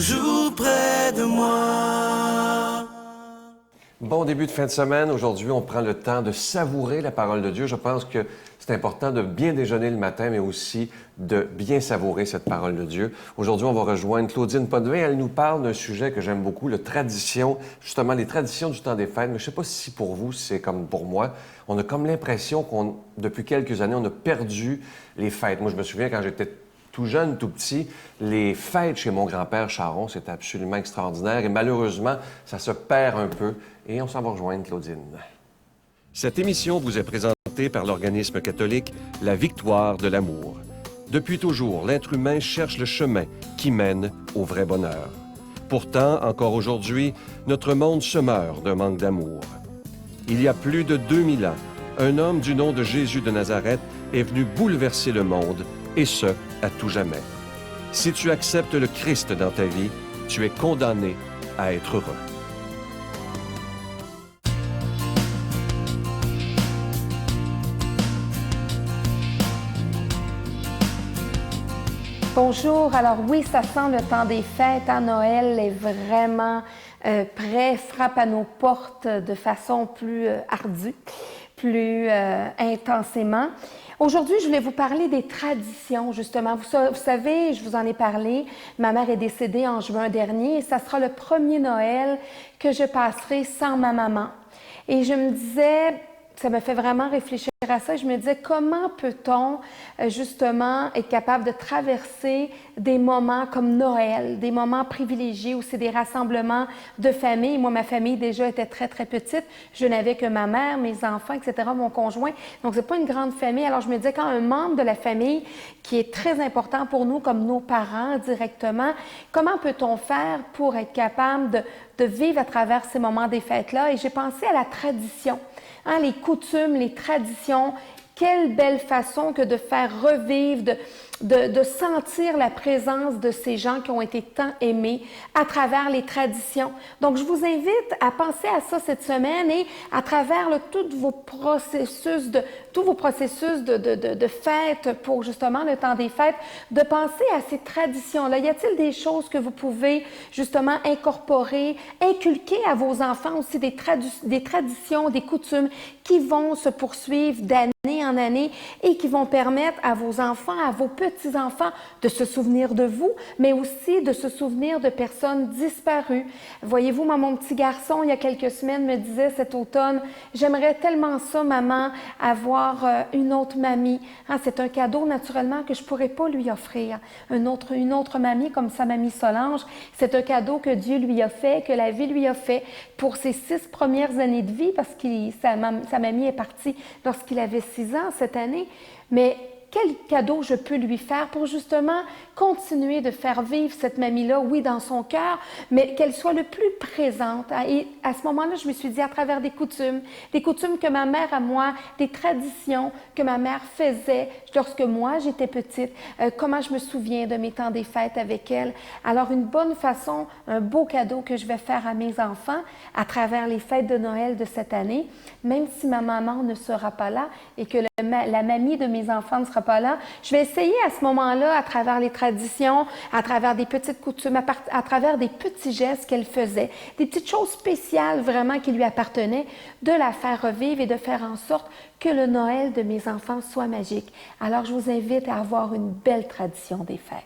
toujours près de moi. Bon début de fin de semaine. Aujourd'hui, on prend le temps de savourer la parole de Dieu. Je pense que c'est important de bien déjeuner le matin, mais aussi de bien savourer cette parole de Dieu. Aujourd'hui, on va rejoindre Claudine Potvin. Elle nous parle d'un sujet que j'aime beaucoup, la tradition, justement les traditions du temps des fêtes. Mais je ne sais pas si pour vous, c'est comme pour moi. On a comme l'impression depuis quelques années, on a perdu les fêtes. Moi, je me souviens quand j'étais tout jeune, tout petit, les fêtes chez mon grand-père Charon, c'était absolument extraordinaire. Et malheureusement, ça se perd un peu. Et on s'en va rejoindre Claudine. Cette émission vous est présentée par l'organisme catholique La Victoire de l'amour. Depuis toujours, l'être humain cherche le chemin qui mène au vrai bonheur. Pourtant, encore aujourd'hui, notre monde se meurt d'un manque d'amour. Il y a plus de 2000 ans, un homme du nom de Jésus de Nazareth est venu bouleverser le monde, et ce, à tout jamais. Si tu acceptes le Christ dans ta vie, tu es condamné à être heureux. Bonjour. Alors oui, ça sent le temps des fêtes. Noël est vraiment prêt, frappe à nos portes de façon plus ardue, plus intensément. Aujourd'hui, je voulais vous parler des traditions, justement. Vous savez, je vous en ai parlé, ma mère est décédée en juin dernier et ça sera le premier Noël que je passerai sans ma maman. Et je me disais, ça me fait vraiment réfléchir à ça. Je me disais, comment peut-on justement être capable de traverser des moments comme Noël, des moments privilégiés où c'est des rassemblements de famille. Moi, ma famille déjà était très, très petite. Je n'avais que ma mère, mes enfants, etc., mon conjoint. Donc, c'est pas une grande famille. Alors, je me disais, quand un membre de la famille qui est très important pour nous, comme nos parents directement, comment peut-on faire pour être capable de vivre à travers ces moments des fêtes-là? Et j'ai pensé à la tradition. Les coutumes, les traditions, quelle belle façon que de faire revivre, de sentir la présence de ces gens qui ont été tant aimés à travers les traditions. Donc, je vous invite à penser à ça cette semaine et à travers tous vos processus de fêtes pour justement le temps des fêtes, de penser à ces traditions-là. Y a-t-il des choses que vous pouvez justement incorporer, inculquer à vos enfants aussi des traditions, des coutumes qui vont se poursuivre d'année en année et qui vont permettre à vos enfants, à vos petits-enfants de se souvenir de vous, mais aussi de se souvenir de personnes disparues. Voyez-vous, moi, mon petit garçon, il y a quelques semaines, me disait cet automne, « J'aimerais tellement ça, maman, avoir une autre mamie. » C'est un cadeau, naturellement, que je ne pourrais pas lui offrir. Une autre mamie, comme sa mamie Solange, c'est un cadeau que Dieu lui a fait, que la vie lui a fait pour ses 6 premières années de vie, parce que sa mamie est partie lorsqu'il avait 6 ans cette année. Mais quel cadeau je peux lui faire pour justement continuer de faire vivre cette mamie-là, oui, dans son cœur, mais qu'elle soit le plus présente. Et à ce moment-là, je me suis dit, à travers des coutumes que ma mère à moi, des traditions que ma mère faisait lorsque moi j'étais petite, comment je me souviens de mes temps des fêtes avec elle. Alors, une bonne façon, un beau cadeau que je vais faire à mes enfants à travers les fêtes de Noël de cette année, même si ma maman ne sera pas là et que la mamie de mes enfants ne sera pas là, je vais essayer à ce moment-là, à travers les traditions, à travers des petites coutumes, à travers des petits gestes qu'elle faisait, des petites choses spéciales vraiment qui lui appartenaient, de la faire revivre et de faire en sorte que le Noël de mes enfants soit magique. Alors, je vous invite à avoir une belle tradition des fêtes.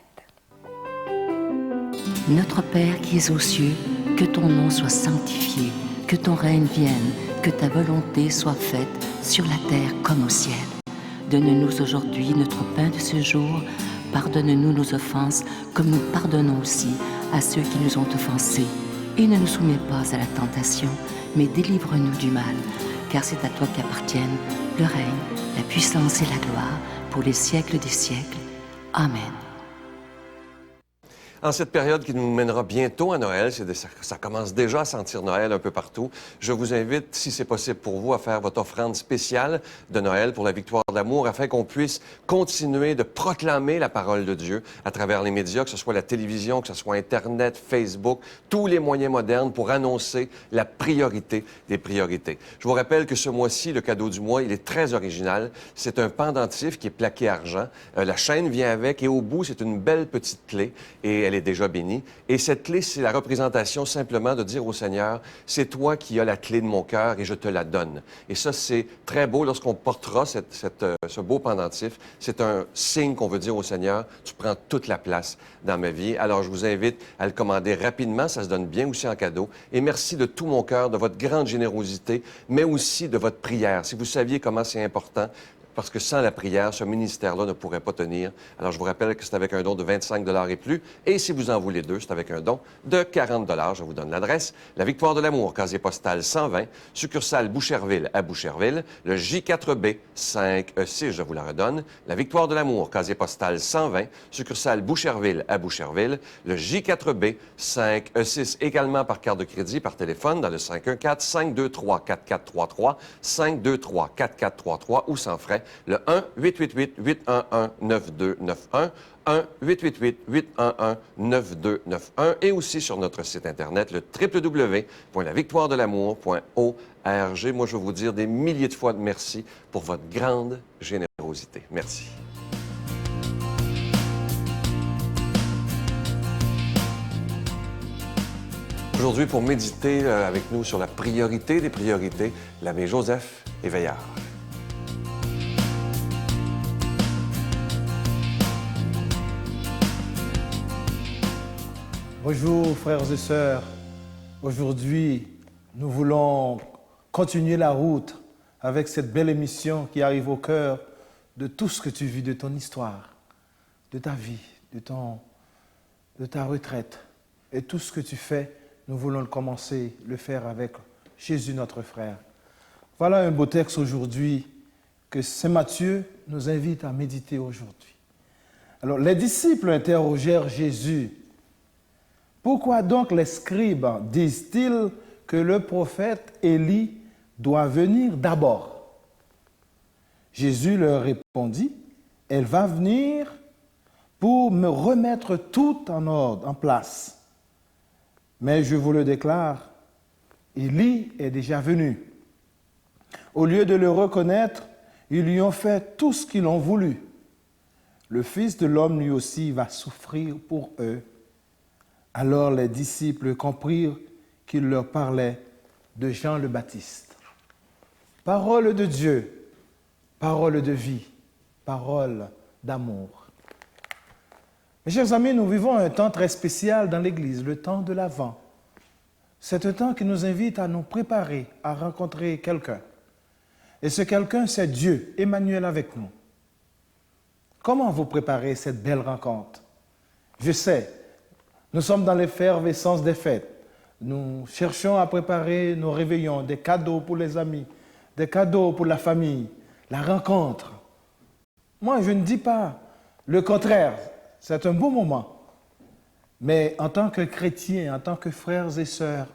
Notre Père qui es aux cieux, que ton nom soit sanctifié, que ton règne vienne, que ta volonté soit faite sur la terre comme au ciel. Donne-nous aujourd'hui notre pain de ce jour. Pardonne-nous nos offenses, comme nous pardonnons aussi à ceux qui nous ont offensés. Et ne nous soumets pas à la tentation, mais délivre-nous du mal. Car c'est à toi qu'appartiennent le règne, la puissance et la gloire, pour les siècles des siècles. Amen. En cette période qui nous mènera bientôt à Noël, ça commence déjà à sentir Noël un peu partout, je vous invite, si c'est possible pour vous, à faire votre offrande spéciale de Noël pour la victoire de l'amour, afin qu'on puisse continuer de proclamer la parole de Dieu à travers les médias, que ce soit la télévision, que ce soit Internet, Facebook, tous les moyens modernes pour annoncer la priorité des priorités. Je vous rappelle que ce mois-ci, le cadeau du mois, il est très original. C'est un pendentif qui est plaqué argent. La chaîne vient avec et au bout, c'est une belle petite clé et elle elle est déjà bénie. Et cette clé, c'est la représentation simplement de dire au Seigneur, c'est toi qui as la clé de mon cœur et je te la donne. Et ça, c'est très beau lorsqu'on portera ce beau pendentif. C'est un signe qu'on veut dire au Seigneur, tu prends toute la place dans ma vie. Alors, je vous invite à le commander rapidement. Ça se donne bien aussi en cadeau. Et merci de tout mon cœur, de votre grande générosité, mais aussi de votre prière. Si vous saviez comment c'est important, parce que sans la prière, ce ministère-là ne pourrait pas tenir. Alors, je vous rappelle que c'est avec un don de 25 $ et plus. Et si vous en voulez deux, c'est avec un don de 40 $. Je vous donne l'adresse. La Victoire de l'amour, casier postal 120, succursale Boucherville à Boucherville. Le J4B 5E6, je vous la redonne. La Victoire de l'amour, casier postal 120, succursale Boucherville à Boucherville. Le J4B 5E6, également par carte de crédit, par téléphone, dans le 514-523-4433, 523-4433 ou sans frais. Le 1-888-811-9291, 1-888-811-9291 et aussi sur notre site Internet, le www.lavictoiredelamour.org. Moi, je veux vous dire des milliers de fois de merci pour votre grande générosité. Merci. Aujourd'hui, pour méditer avec nous sur la priorité des priorités, l'abbé Joseph Éveillard. Bonjour frères et sœurs. Aujourd'hui, nous voulons continuer la route avec cette belle émission qui arrive au cœur de tout ce que tu vis de ton histoire, de ta vie, de ta retraite. Et tout ce que tu fais, nous voulons le faire avec Jésus notre frère. Voilà un beau texte aujourd'hui que Saint Matthieu nous invite à méditer aujourd'hui. Alors, les disciples interrogèrent Jésus. Pourquoi donc les scribes disent-ils que le prophète Élie doit venir d'abord? Jésus leur répondit, elle va venir pour me remettre tout en ordre, en place. Mais je vous le déclare, Élie est déjà venu. Au lieu de le reconnaître, ils lui ont fait tout ce qu'ils ont voulu. Le Fils de l'homme lui aussi va souffrir pour eux. Alors les disciples comprirent qu'il leur parlait de Jean le Baptiste. Parole de Dieu, parole de vie, parole d'amour. Mes chers amis, nous vivons un temps très spécial dans l'Église, le temps de l'Avent. C'est un temps qui nous invite à nous préparer à rencontrer quelqu'un. Et ce quelqu'un, c'est Dieu, Emmanuel avec nous. Comment vous préparez cette belle rencontre? Je sais, nous sommes dans l'effervescence des fêtes. Nous cherchons à préparer nos réveillons, des cadeaux pour les amis, des cadeaux pour la famille, la rencontre. Moi, je ne dis pas le contraire. C'est un beau moment. Mais en tant que chrétiens, en tant que frères et sœurs,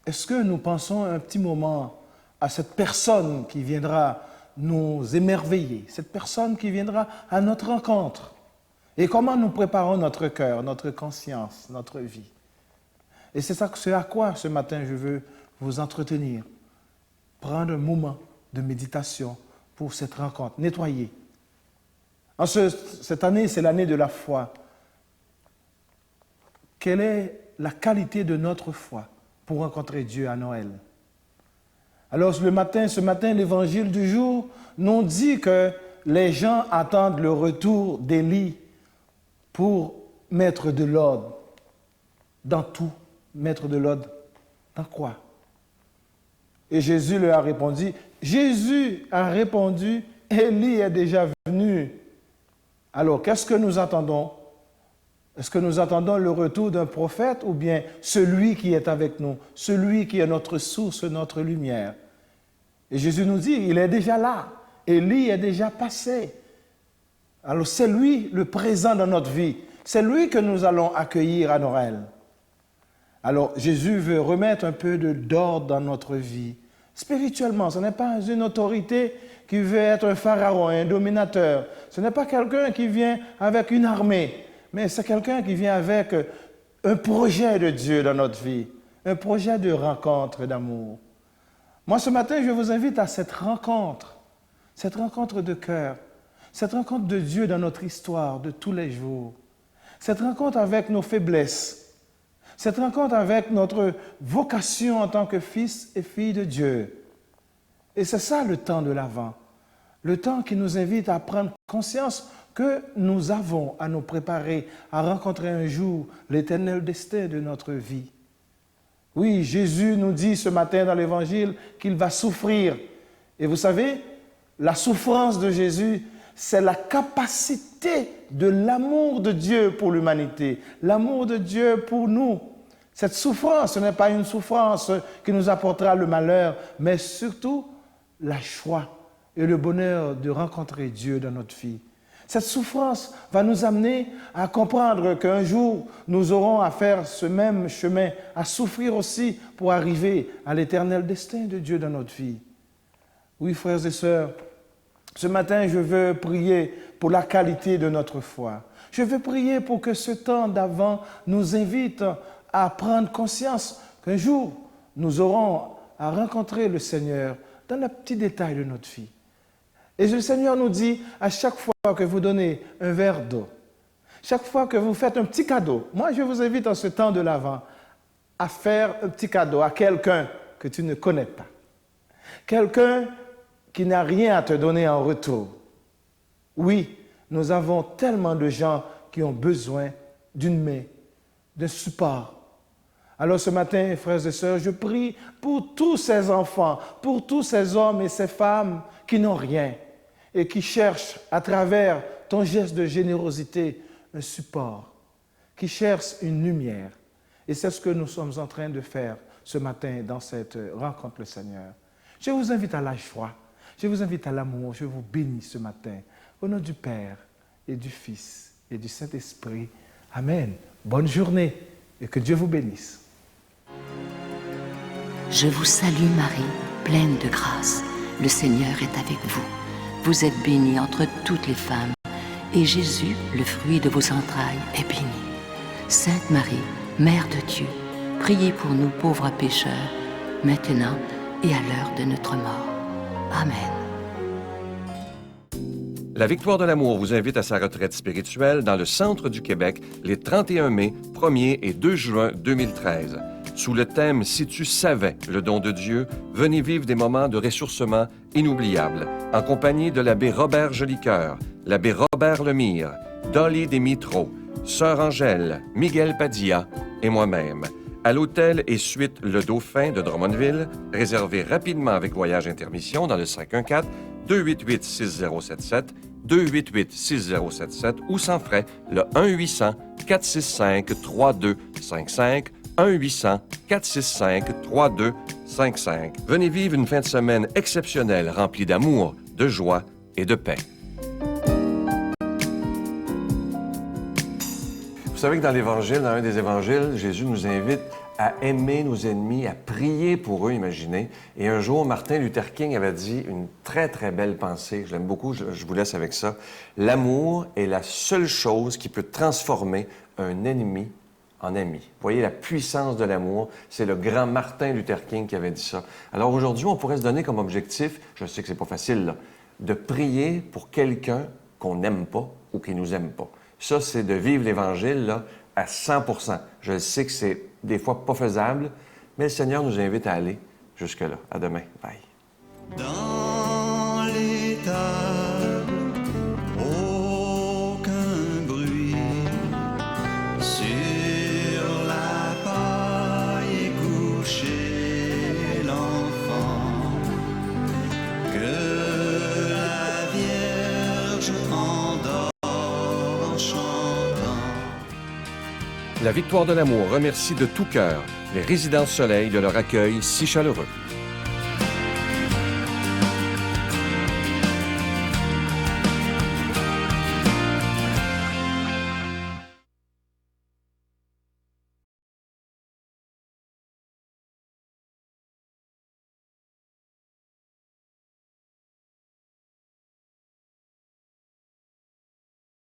est-ce que nous pensons un petit moment à cette personne qui viendra nous émerveiller, cette personne qui viendra à notre rencontre? Et comment nous préparons notre cœur, notre conscience, notre vie? Et c'est à quoi ce matin je veux vous entretenir. Prendre un moment de méditation pour cette rencontre, nettoyer. Cette année, c'est l'année de la foi. Quelle est la qualité de notre foi pour rencontrer Dieu à Noël? Alors ce matin, l'évangile du jour nous dit que les gens attendent le retour d'Élie pour mettre de l'ordre dans tout. Mettre de l'ordre dans quoi? Et Jésus leur a répondu, Élie est déjà venu. Alors, qu'est-ce que nous attendons? Est-ce que nous attendons le retour d'un prophète ou bien celui qui est avec nous, celui qui est notre source, notre lumière? Et Jésus nous dit, il est déjà là. Élie est déjà passé. Alors, c'est lui le présent dans notre vie. C'est lui que nous allons accueillir à Noël. Alors, Jésus veut remettre un peu d'ordre dans notre vie. Spirituellement, ce n'est pas une autorité qui veut être un pharaon, un dominateur. Ce n'est pas quelqu'un qui vient avec une armée, mais c'est quelqu'un qui vient avec un projet de Dieu dans notre vie, un projet de rencontre d'amour. Moi, ce matin, je vous invite à cette rencontre de cœur, cette rencontre de Dieu dans notre histoire de tous les jours. cette rencontre avec nos faiblesses, cette rencontre avec notre vocation en tant que fils et filles de Dieu. Et c'est ça le temps de l'Avent, le temps qui nous invite à prendre conscience que nous avons à nous préparer à rencontrer un jour l'éternel destin de notre vie. Oui, Jésus nous dit ce matin dans l'Évangile qu'il va souffrir. Et vous savez, la souffrance de Jésus, c'est la capacité de l'amour de Dieu pour l'humanité, l'amour de Dieu pour nous. Cette souffrance, ce n'est pas une souffrance qui nous apportera le malheur, mais surtout la joie et le bonheur de rencontrer Dieu dans notre vie. Cette souffrance va nous amener à comprendre qu'un jour, nous aurons à faire ce même chemin, à souffrir aussi pour arriver à l'éternel destin de Dieu dans notre vie. Oui, frères et sœurs, ce matin, je veux prier pour la qualité de notre foi. Je veux prier pour que ce temps d'avant nous invite à prendre conscience qu'un jour, nous aurons à rencontrer le Seigneur dans les petits détails de notre vie. Et le Seigneur nous dit, à chaque fois que vous donnez un verre d'eau, chaque fois que vous faites un petit cadeau, moi je vous invite en ce temps de l'Avent à faire un petit cadeau à quelqu'un que tu ne connais pas. Quelqu'un qui n'a rien à te donner en retour. Oui, nous avons tellement de gens qui ont besoin d'une main, d'un support. Alors ce matin, frères et sœurs, je prie pour tous ces enfants, pour tous ces hommes et ces femmes qui n'ont rien et qui cherchent à travers ton geste de générosité un support, qui cherchent une lumière. Et c'est ce que nous sommes en train de faire ce matin dans cette rencontre le Seigneur. Je vous invite à la joie, je vous invite à l'amour, je vous bénis ce matin. Au nom du Père et du Fils et du Saint-Esprit. Amen. Bonne journée et que Dieu vous bénisse. Je vous salue Marie, pleine de grâce. Le Seigneur est avec vous. Vous êtes bénie entre toutes les femmes, et Jésus, le fruit de vos entrailles, est béni. Sainte Marie, Mère de Dieu, priez pour nous pauvres pécheurs, maintenant et à l'heure de notre mort. Amen. La Victoire de l'amour vous invite à sa retraite spirituelle dans le centre du Québec les 31 mai, 1er et 2 juin 2013. Sous le thème « Si tu savais le don de Dieu », venez vivre des moments de ressourcement inoubliables en compagnie de l'abbé Robert Jolicoeur, l'abbé Robert Lemire, Dolly Desmitreaux, Sœur Angèle, Miguel Padilla et moi-même. À l'hôtel et suite Le Dauphin de Drummondville, réservé rapidement avec voyage intermission dans le 514-288-6077, 288-6077 ou sans frais le 1-800-465-3255, 1-800-465-3255. Venez vivre une fin de semaine exceptionnelle remplie d'amour, de joie et de paix. Vous savez que dans l'Évangile, dans un des Évangiles, Jésus nous invite à aimer nos ennemis, à prier pour eux, imaginez. Et un jour, Martin Luther King avait dit une très, très belle pensée. Je l'aime beaucoup, je vous laisse avec ça. L'amour est la seule chose qui peut transformer un ennemi en ami. Vous voyez la puissance de l'amour, c'est le grand Martin Luther King qui avait dit ça. Alors aujourd'hui, on pourrait se donner comme objectif, je sais que c'est pas facile, là, de prier pour quelqu'un qu'on n'aime pas ou qui nous aime pas. Ça, c'est de vivre l'Évangile là, à 100%. Je sais que c'est des fois pas faisable, mais le Seigneur nous invite à aller jusque-là. À demain. Bye. Dans les tables, aucun bruit. Sur la paille est couché l'enfant que la Vierge endort en chantant. La Victoire de l'amour remercie de tout cœur les Résidences Soleil de leur accueil si chaleureux.